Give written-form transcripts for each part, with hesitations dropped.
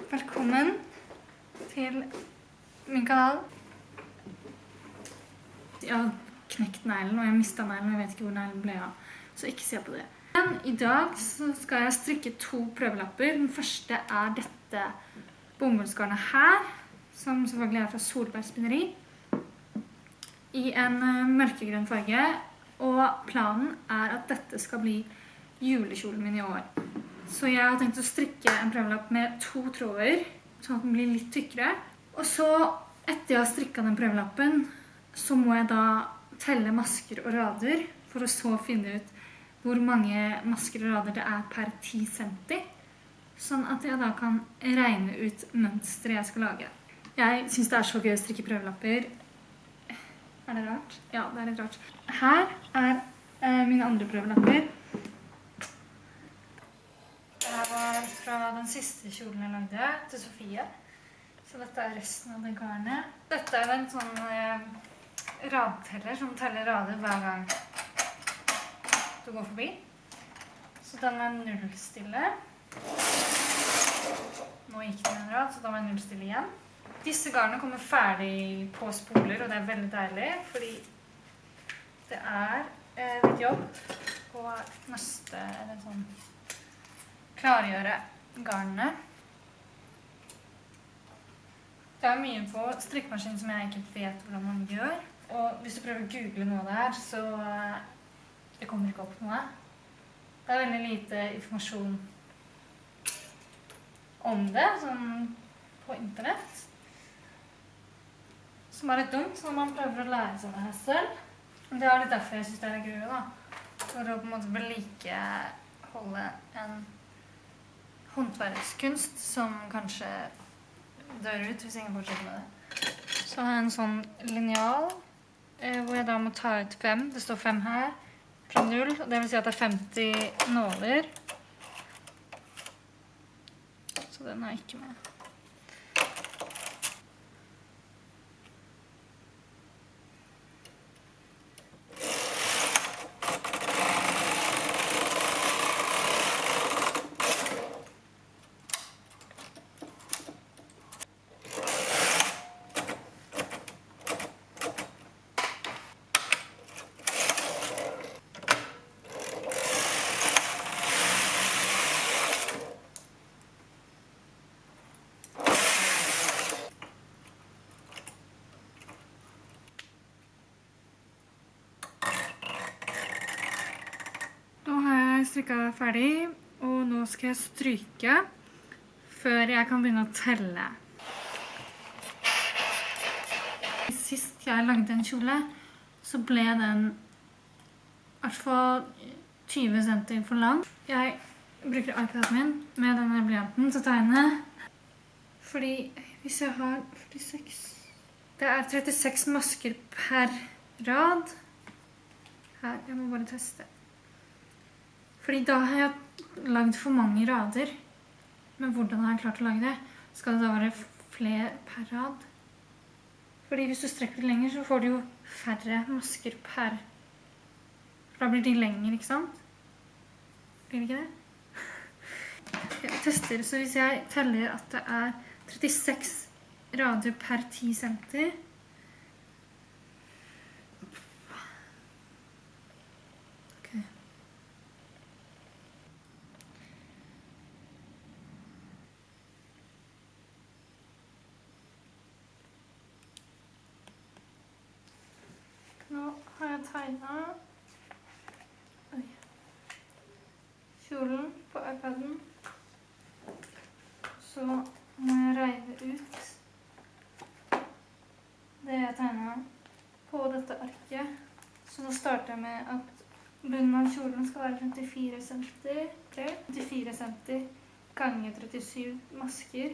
Velkommen til min kanal. Jeg har knekt neglen, og jeg mistet neglen, og jeg vet ikke hvor neglen ble av. Så ikke se på det. Men i dag så skal jeg strikke 2 prøvelapper. Den første er dette bomullsgarnet her, som selvfølgelig er fra Solberg Spinneri, i en mørkegrønn farge. Og planen er at dette skal bli julekjolen min i år. Så jeg har tenkt å strikke en prøvelapp med 2 tråder, sånn at den blir litt tykkere. Og så, etter jeg har strikket den prøvelappen, så må jeg da telle masker og rader, for å så finne ut hvor mange masker og rader det er per 10 cm, sånn at jeg da kan regne ut mønstret jeg skal lage. Jeg synes det er så gøy å strikke prøvelapper. Er det rart? Ja, det er litt rart. Her er mine andre prøvelapper. Dette var fra den siste kjolen jeg lagde til Sofie. Så dette er resten av det garnet. Dette er en sånn radteller som teller rader hver gang du går forbi. Så den er nullstille. Nå gikk den en rad, så da var den nullstille igjen. Disse garnene kommer ferdig på spoler, og det er veldig deilig, fordi det er litt jobb å nøste, eller sånn, klargjøre garnene. Det er mye på strikkemaskinen som jeg ikke vet hvordan man gjør. Og hvis du prøver å google noe av det her, så det kommer ikke opp noe. Det er veldig lite informasjon om det, sånn på internett. Som er litt dumt, så man prøver å lære seg det her selv. Det er litt derfor jeg synes det er litt gøy da. For å på en måte vedlikeholde en håndverkskunst som kanskje dør ut hvis ingen fortsetter med det. Så har jeg en sånn lineal, hvor jeg da må ta ut 5. Det står 5 her, fra 0. Det vil si at det er 50 nåler. Så den er ikke med. Strikket ferdig, og nå skal jeg stryke før jeg kan begynne å telle. Sist jeg lagde en kjole, så ble den i hvert fall 20 cm for lang. Jeg bruker iPaden min med denne blyanten til å tegne, fordi hvis jeg har 46, det er 36 masker per rad. Her, jeg må bare teste. Fordi da har jeg lagd for mange rader. Men hvordan har jeg klart å lage det? Skal det da være flere per rad? Fordi hvis du strekker det lenger, så får du jo færre masker per. For da blir de lenger, ikke sant? Blir det ikke det? Jeg tester, så hvis jeg teller at det er 36 rader per 10 cm, nå har jeg tegnet kjolen på iPaden. Så må jeg regne ut det jeg tegnet på dette arket. Så nå starter jeg med at bunnen av kjolen skal være 54 cm. 54 cm ganger 37 masker.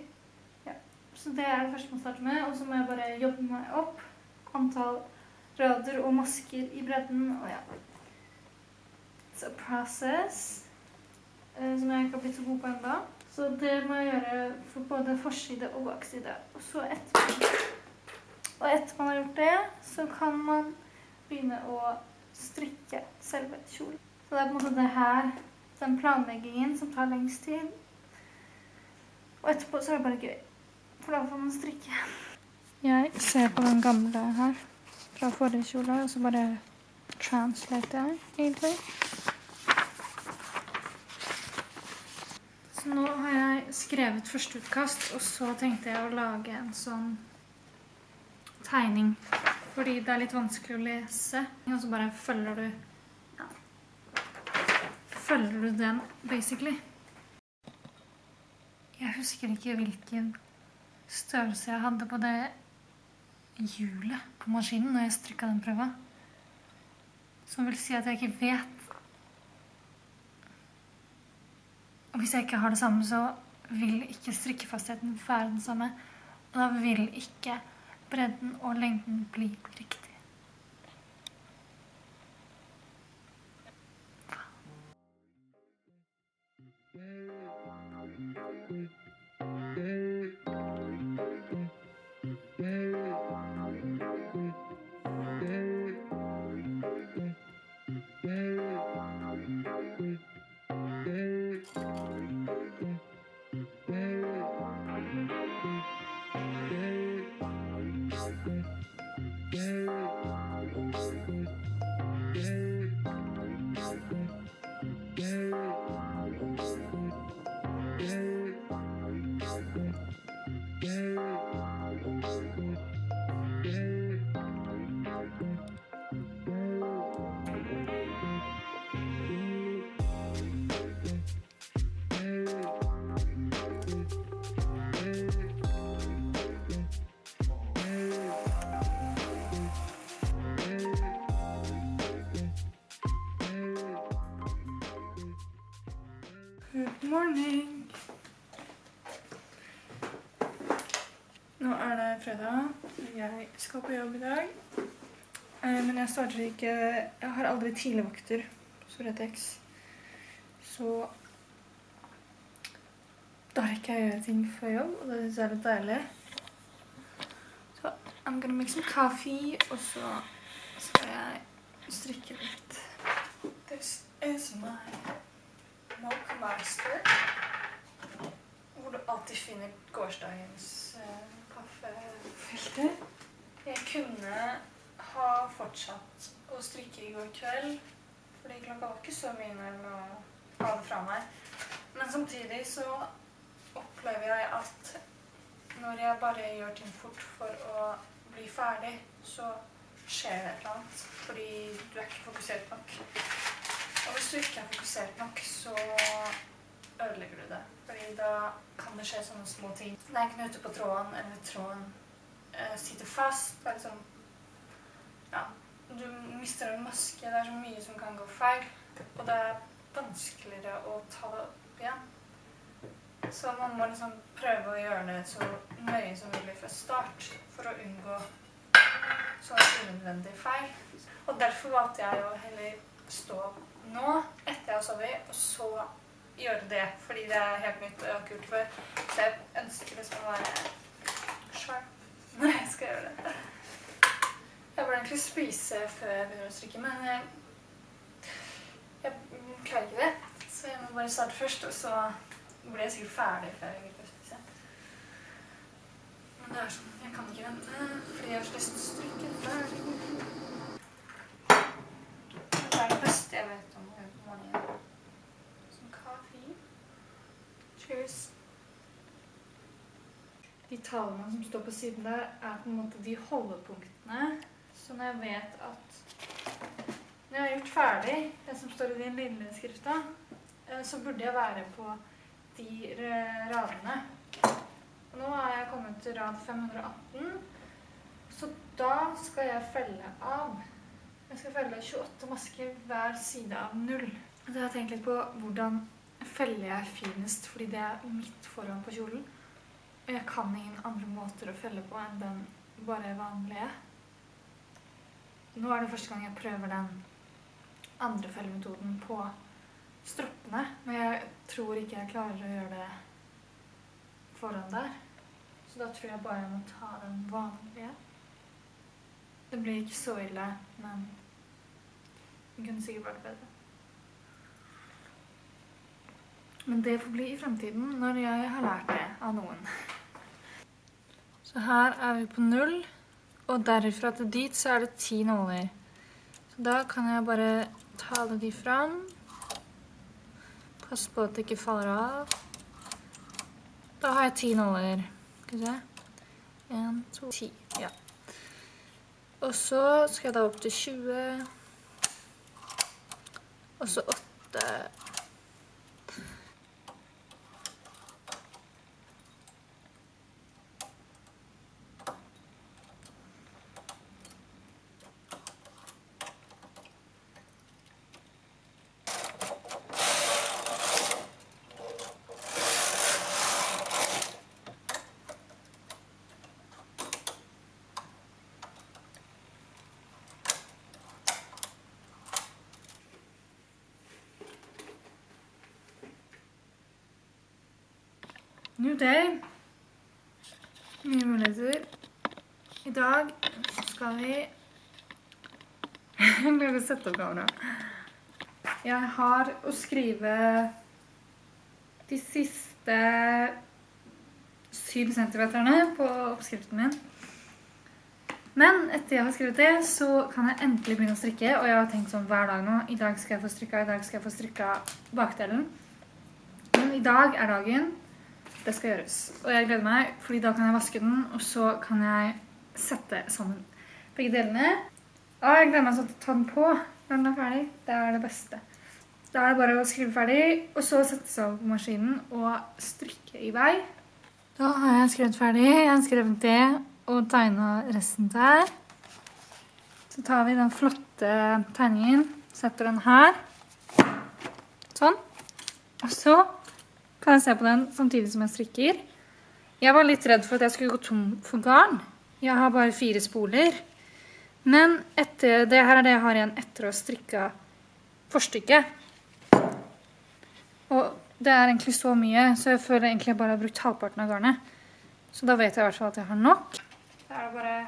Ja. Så det er det første man starter med, og så må jeg bare jobbe meg opp antall rader og masker i bredden, og ja. It's a process, som jeg ikke har blitt så god på enda. Så det må jeg gjøre for både forside og bakside. Og så etter man har gjort det, så kan man begynne å strikke selve kjolen. Så det er på en måte det her, den planleggingen som tar lengst tid. Og etterpå så er det bare gøy. For da får man strikke. Jeg ser på den gamle her fra forrige kjole, og så bare translater jeg, egentlig. Så nå har jeg skrevet første utkast, og så tenkte jeg å lage en sånn tegning. Fordi det er litt vanskelig å lese. Og så bare følger du den, basically. Jeg husker ikke hvilken størrelse jeg hadde på det hjulet på maskinen når jeg strikket den prøva. Som vil si at jeg ikke vet. Og hvis jeg ikke har det samme, så vil ikke strikkefastheten være den samme. Og da vil ikke bredden og lengden bli riktig. Good morning! Nå er det fredag. Jeg skal på jobb i dag. Men jeg starter ikke... Jeg har aldri tidligvakter på Soretex. Så da rekker jeg å gjøre ting før jobb, og det synes jeg er litt deilig. Så I'm gonna make some coffee, og så skal jeg strikke litt. This is my Mocha Master, hvor du alltid finner gårsdagens kaffefilter. Jeg kunne ha fortsatt å strikke i går kveld, fordi klokka var ikke så mye når jeg må ha det fra meg. Men samtidig så opplever jeg at når jeg bare gjør ting fort for å bli ferdig, så skjer det et eller annet, fordi du er ikke fokusert nok. Og hvis du ikke er fokusert nok, så ødelegger du det. Fordi da kan det skje sånne små ting. Det er knute på tråden, eller tråden sitter fast. Det er liksom, ja, du mister en maske, det er så mye som kan gå feil. Og det er vanskeligere å ta det opp igjen. Så man må liksom prøve å gjøre det så nøye som mulig fra start, for å unngå sånne unødvendige feil. Og derfor valgte jeg å heller stå nå, etter jeg har sovet, og så gjøre det, fordi det er helt nytt og jeg har ikke gjort det før. Så jeg ønsker det skal være sharp når jeg skal gjøre det. Jeg burde egentlig spise før jeg begynner å strikke, men jeg klarer ikke det. Så jeg må bare starte først, og så blir jeg sikkert ferdig før jeg vil spise. Men det er sånn, jeg kan ikke vente, fordi jeg har så lyst til å strikke ferdig. Det er det beste jeg vet om å gjøre på morgenen. Som kaffe. Cheers. De tallene som står på siden der er på en måte de holdepunktene. Så når jeg vet at når jeg har gjort ferdig det som står i den lille skrifta, så burde jeg være på de radene. Og nå er jeg kommet til rad 518, så da skal jeg felle av. Jeg skal felle 28 masker hver side av 0. Så jeg har tenkt litt på hvordan feller jeg finest, fordi det er midt foran på kjolen. Og jeg kan ingen andre måter å felle på enn den bare vanlige. Nå er det første gang jeg prøver den andre fellemetoden på stroppene, men jeg tror ikke jeg klarer å gjøre det foran der. Så da tror jeg bare jeg må ta den vanlige. Det blir ikke så ille, men det kunne sikkert vært bedre. Men det får bli i fremtiden når jeg har lært det av noen. Så her er vi på 0, og derifra til dit så er det 10 nåler. Så da kan jeg bare ta alle de fram. Pass på at det ikke faller av. Da har jeg 10 nåler. Skal vi se. 1, 2, 10. Ja. Og så skal jeg da opp til 20. Og så 8. New day. Nye muligheter. I dag skal vi... Jeg glemte å sette opp kamera. Jeg har å skrive de siste 7 centimeterne på oppskriften min. Men etter jeg har skrevet det, så kan jeg endelig begynne å strikke, og jeg har tenkt sånn hver dag nå. I dag skal jeg få strikka, i dag skal jeg få strikka bakdelen. Men i dag er dagen. Det skal gjøres. Og jeg gleder meg, fordi da kan jeg vaske den, og så kan jeg sette sammen begge delene. Og jeg gleder meg sånn til å ta den på når den er ferdig. Det er det beste. Da er det bare å skrive ferdig, og så sette seg over på maskinen og strikke i vei. Da har jeg skrevet ferdig. Jeg har skrevet det og tegnet resten der. Så tar vi den flotte tegningen, setter den her. Sånn. Og så kan jeg se på den samtidig som jeg strikker. Jeg var litt redd for at jeg skulle gå tom for garn. Jeg har bare 4 spoler. Men det her er det jeg har igjen etter å ha strikket forstykket. Og det er egentlig så mye, så jeg føler egentlig jeg bare har brukt halvparten av garnet. Så da vet jeg i hvert fall at jeg har nok. Da er det bare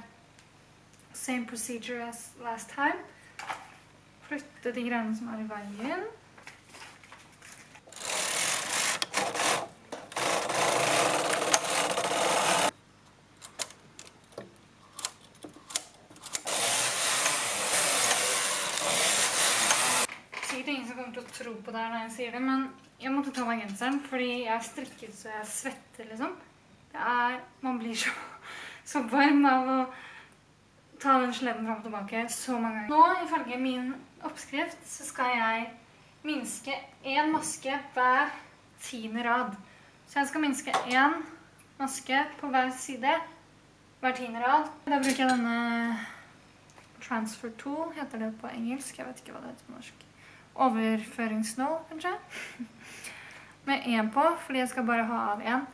same procedure as last time. Flytte de greiene som er i veien. Det er ingen som kommer til å tro på det når jeg sier det, men jeg måtte ta meg genseren, fordi jeg strikket så jeg svetter, liksom. Man blir så varm av å ta den sledden fram og tilbake så mange ganger. Nå, ifølge min oppskrift, så skal jeg minske 1 maske hver 10. rad. Så jeg skal minske 1 maske på hver side, hver 10. rad. Da bruker jeg denne transfer tool, heter det på engelsk, jeg vet ikke hva det heter på norsk. Overføringsnål, kanskje. Med 1 på, fordi jeg skal bare ha av 1.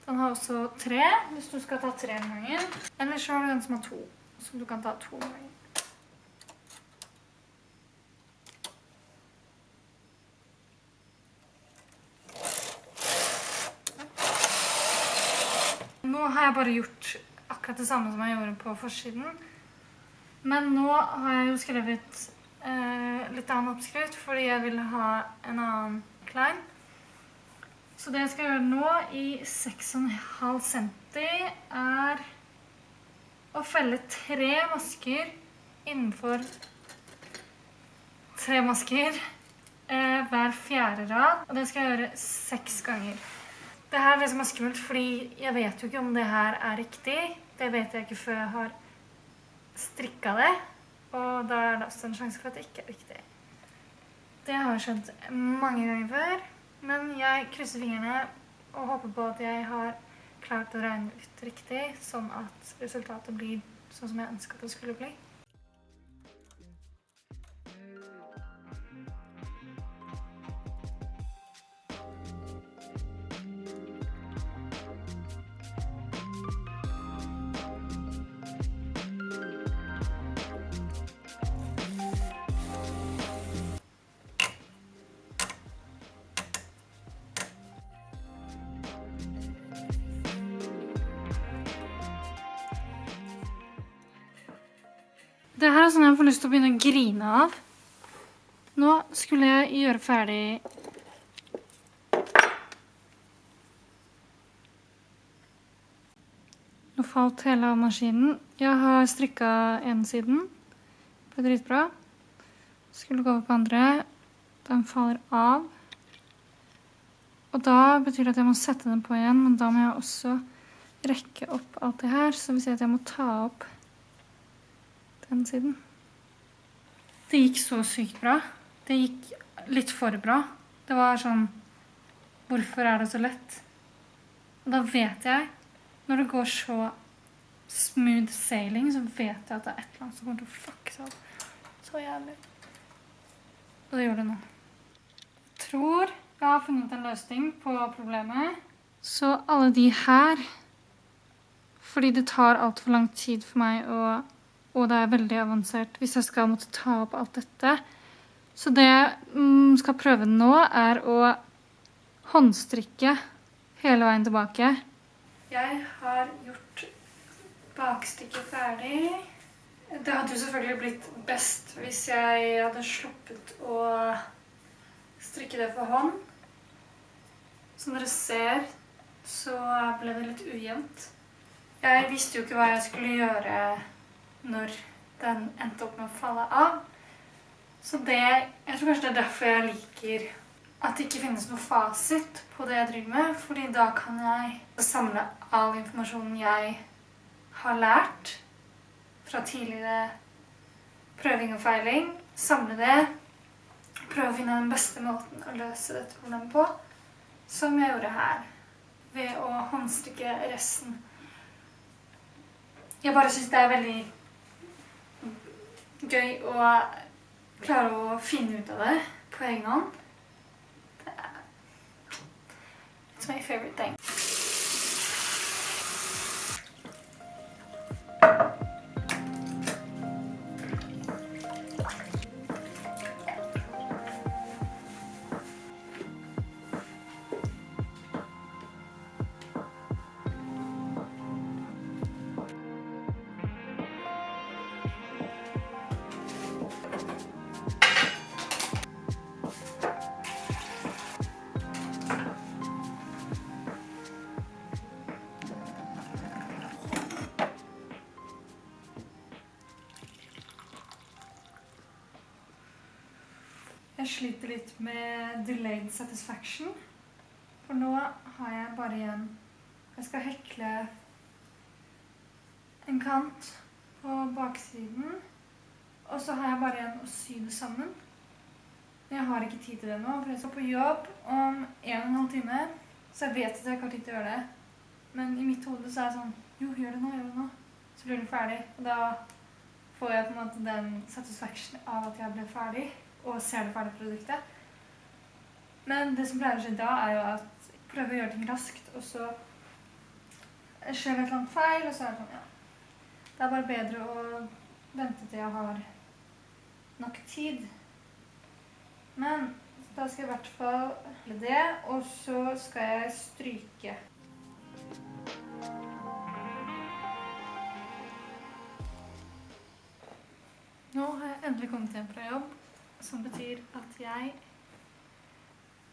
Den har også 3, hvis du skal ta 3 ganger. Eller så har du den som har 2, så du kan ta 2 ganger. Nå har jeg bare gjort akkurat det samme som jeg gjorde på forsiden. Men nå har jeg jo skrevet litt annen oppskrift, fordi jeg vil ha en annen klein. Så det jeg skal gjøre nå i 6,5 cm er å felle 3 masker innenfor 3 masker hver 4. rad, og det skal jeg gjøre 6 ganger. Det her er det som er skummelt, fordi jeg vet jo ikke om det her er riktig. Det vet jeg ikke før jeg har strikket det. Og da er det også en sjanse for at det ikke er riktig. Det har jeg skjønt mange ganger før, men jeg krysser fingrene og håper på at jeg har klart å regne ut riktig, sånn at resultatet blir sånn som jeg ønsket at det skulle bli. Det her er sånn jeg får lyst til å begynne å grine av. Nå skulle jeg gjøre ferdig falt hele av maskinen. Jeg har strikket en siden. Det ble dritbra. Skulle gå over på andre. Den faller av. Og da betyr det at jeg må sette den på igjen, men da må jeg også rekke opp alt det her, så vil si at jeg må ta opp den siden. Det gikk så sykt bra. Det gikk litt for bra. Det var sånn, hvorfor er det så lett? Og da vet jeg, når det går så smooth sailing, så vet jeg at det er et eller annet som kommer til å fucke seg opp. Så jævlig. Og det gjør det nå. Jeg tror jeg har funnet en løsning på problemet. Så alle de her, fordi det tar alt for lang tid for meg, og det er veldig avansert hvis jeg skal måtte ta opp alt dette. Så det jeg skal prøve nå er å håndstrikke hele veien tilbake. Jeg har gjort bakstykket ferdig. Det hadde jo selvfølgelig blitt best hvis jeg hadde sluppet å strikke det for hånd. Som dere ser, så ble det litt ujevnt. Jeg visste jo ikke hva jeg skulle gjøre når den endte opp med å falle av. Så jeg tror kanskje det er derfor jeg liker at det ikke finnes noe fasit på det jeg driver med, fordi da kan jeg samle all informasjonen jeg har lært fra tidligere prøving og feiling, samle det, prøve å finne den beste måten å løse dette problemet på, som jeg gjorde her, ved å håndstrikke resten. Jeg bare synes det er veldig gøy å klare å finne ut av det på egen hånd. It's my favorite thing. Jeg sliter litt med delayed satisfaction, for nå har jeg bare igjen, jeg skal hekle en kant på baksiden, og så har jeg bare igjen å sy det sammen. Men jeg har ikke tid til det nå, for jeg skal på jobb om 1,5 time, så jeg vet at jeg ikke har tid til å gjøre det. Men i mitt hode så er det sånn, jo, gjør det nå, så blir det ferdig. Og da får jeg på en måte den satisfaction av at jeg blir ferdig, og ser det ferdige produktet. Men det som pleier å skje da er jo at jeg prøver å gjøre ting raskt, og så skjer det et eller annet feil, og så er det sånn, ja. Det er bare bedre å vente til jeg har nok tid. Men da skal jeg i hvert fall gjøre det, og så skal jeg stryke. Nå har jeg endelig kommet hjem fra jobb, som betyr at jeg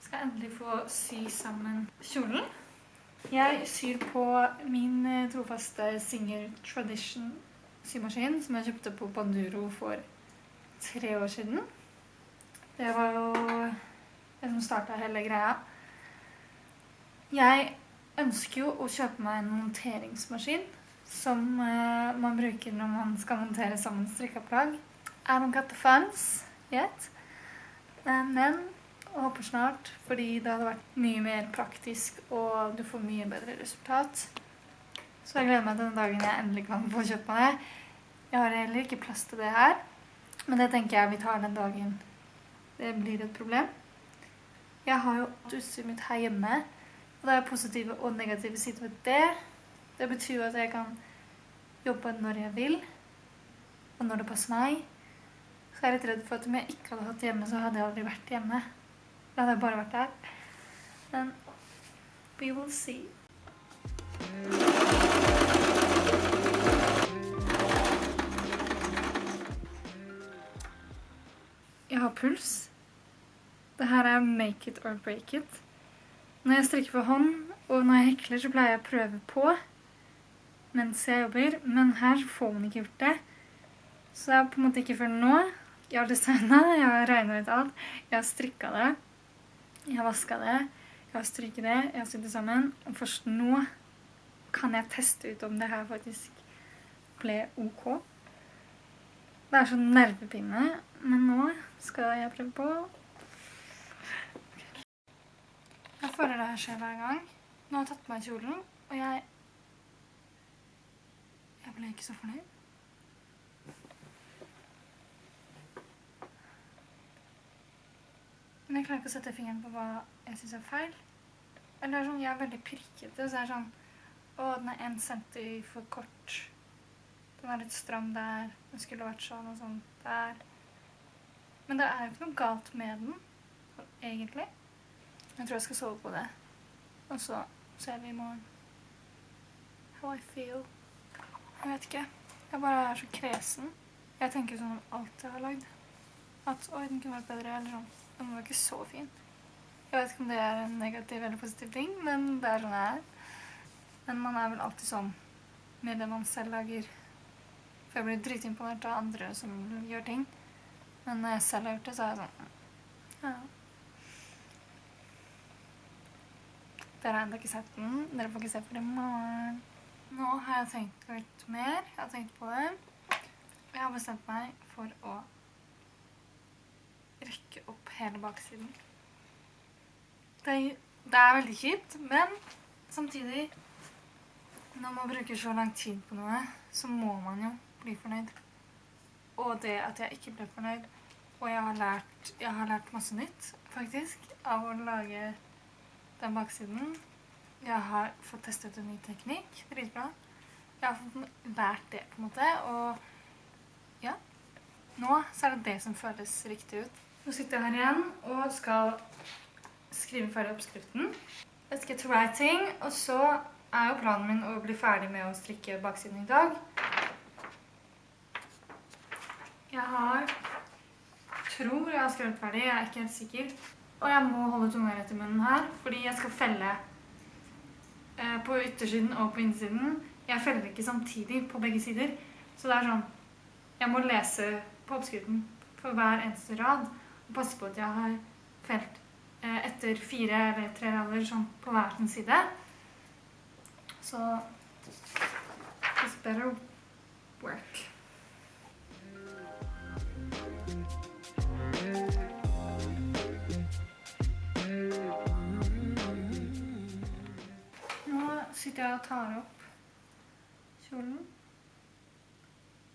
skal endelig få sy sammen kjolen. Jeg syr på min trofaste Singer Tradition symaskin, som jeg kjøpte på Banduro for 3 år siden. Det var jo det som startet hele greia. Jeg ønsker jo å kjøpe meg en monteringsmaskin, som man bruker når man skal montere sammen strikket plagg. I don't got the funds yet, men jeg håper snart, fordi det hadde vært mye mer praktisk, og du får mye bedre resultat. Så jeg gleder meg til den dagen jeg endelig kan få kjøpt meg det. Jeg har heller ikke plass til det her, men det tenker jeg vi tar den dagen det blir et problem. Jeg har jo utstyret mitt her hjemme, og det er positive og negative sider ved det. Det betyr at jeg kan jobbe når jeg vil, og når det passer meg. Så jeg er litt redd for at om jeg ikke hadde hatt hjemme, så hadde jeg aldri vært hjemme. Da hadde jeg bare vært der. Men we will see. Jeg har puls. Dette er make it or break it. Når jeg strikker for hånd, og når jeg hekler, så pleier jeg å prøve på. mens jeg jobber, men her får man ikke gjort det. Så jeg har på en måte ikke før nå. Jeg har designet, jeg har regnet ut alt, jeg har strikket det, jeg har vasket det, jeg har strykket det, jeg har sydd det sammen, og først nå kan jeg teste ut om det her faktisk ble ok. Det er sånn nervepinne, men nå skal jeg prøve på. Jeg føler det her skjer hver gang. Nå har jeg tatt på meg kjolen, og jeg ble ikke så fornøyd. Men jeg klarer ikke å sette fingeren på hva jeg synes er feil. Eller det er sånn, jeg er veldig pirkete, så det er sånn, den er 1 cm for kort. Den er litt stram der, den skulle vært sånn og sånn der. Men det er jo ikke noe galt med den, egentlig. Jeg tror jeg skal sove på det. Og så ser vi i morgen. How I feel. Jeg vet ikke. Jeg bare er så kresen. Jeg tenker sånn om alt jeg har lagd. At, oi, den kunne vært bedre, eller sånn. Den var ikke så fin. Jeg vet ikke om det er en negativ eller positiv ting, men det er sånn det er. Men man er vel alltid sånn med det man selv lager. For jeg blir dritimponert av andre som gjør ting. Men når jeg selv har gjort det, så er jeg sånn, ja. Dere har enda ikke sett den. Dere får ikke se for det i morgen. Nå har jeg tenkt litt mer. Jeg har tenkt på det. Jeg har bestemt meg for å rekke opp hele baksiden. Det er veldig kjipt, men samtidig, når man bruker så lang tid på noe, så må man jo bli fornøyd. Og det at jeg ikke ble fornøyd, og jeg har lært masse nytt, faktisk, av å lage den baksiden. Jeg har fått testet en ny teknikk, dritbra. Jeg har fått lært det på en måte, og ja, nå så er det det som føles riktig ut. Nå sitter jeg her igjen og skal skrive ferdig oppskriften. Jeg skal try ting, og så er jo planen min å bli ferdig med å strikke baksiden i dag. Jeg tror jeg har skrevet ferdig, jeg er ikke helt sikker. Og jeg må holde tunga rett i munnen her, fordi jeg skal felle på yttersiden og på innsiden. Jeg feller ikke samtidig på begge sider, så det er sånn, jeg må lese på oppskriften for hver eneste rad, og passe på at jeg har felt etter 4 eller 3 rader sånn på hver sin side. Så it's better work. Nå sitter jeg og tar opp kjolen.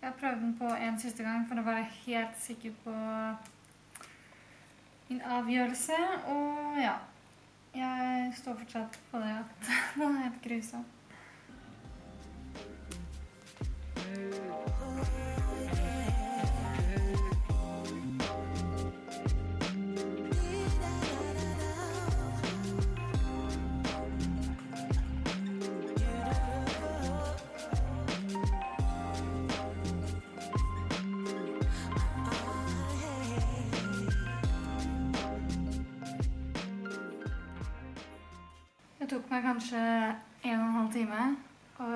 Jeg prøvde den på en siste gang for å være helt sikker på min avgjørelse, og ja, jeg står fortsatt på det at den er helt grusom. Det tok meg kanskje 1,5 time å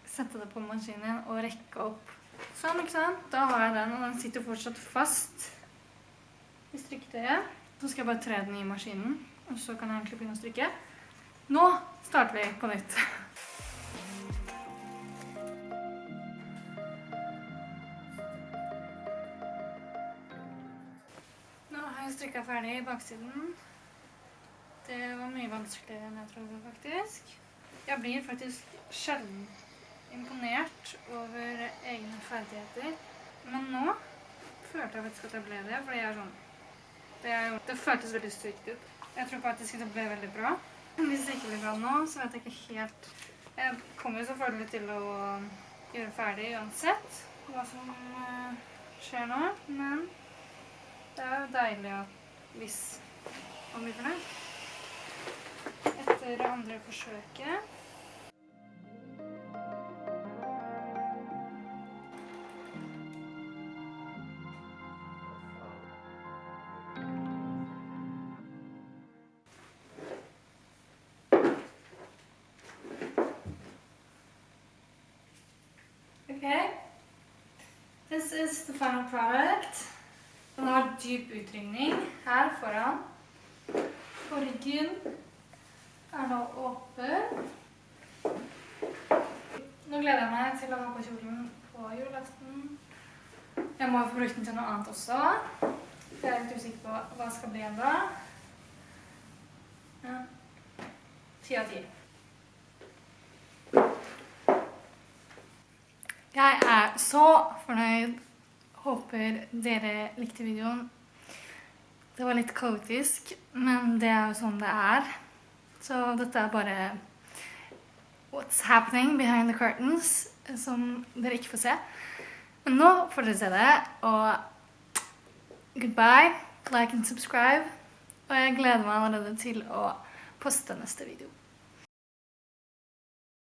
sette det på maskinen og rekke opp. Sånn, ikke sant? Da har jeg den, og den sitter fortsatt fast i strikketøyet. Så skal jeg bare tre den i maskinen, og så kan jeg egentlig begynne å strikke. Nå starter vi på nytt. Nå har jeg strikket ferdig i baksiden. Det var mye vanskeligere enn jeg trodde, faktisk. Jeg blir faktisk sjelden imponert over egne ferdigheter. Men nå følte jeg faktisk at jeg ble det, fordi jeg er sånn... Det føltes veldig stygt ut. Jeg tror faktisk det ble veldig bra. Hvis det ikke blir bra nå, så vet jeg ikke helt... Jeg kommer jo selvfølgelig til å gjøre ferdig uansett hva som skjer nå, men det er jo deilig at hvis man blir fornøyd. Etter det andre forsøket. This is the final product. Den har dyp utringning her foran. Ryggen er nå åpen. Nå gleder jeg meg til å ha på kjolen på julaften. Jeg må få brukt den til noe annet også. Jeg er litt usikker på hva skal bli enda. Ja. 10 av 10. Jeg er så fornøyd. Håper dere likte videoen. Det var litt kaotisk, men det er jo sånn det er. Så dette er bare what's happening behind the curtains, som dere ikke får se. Men nå får dere se det, og goodbye, like and subscribe. Og jeg gleder meg allerede til å poste neste video.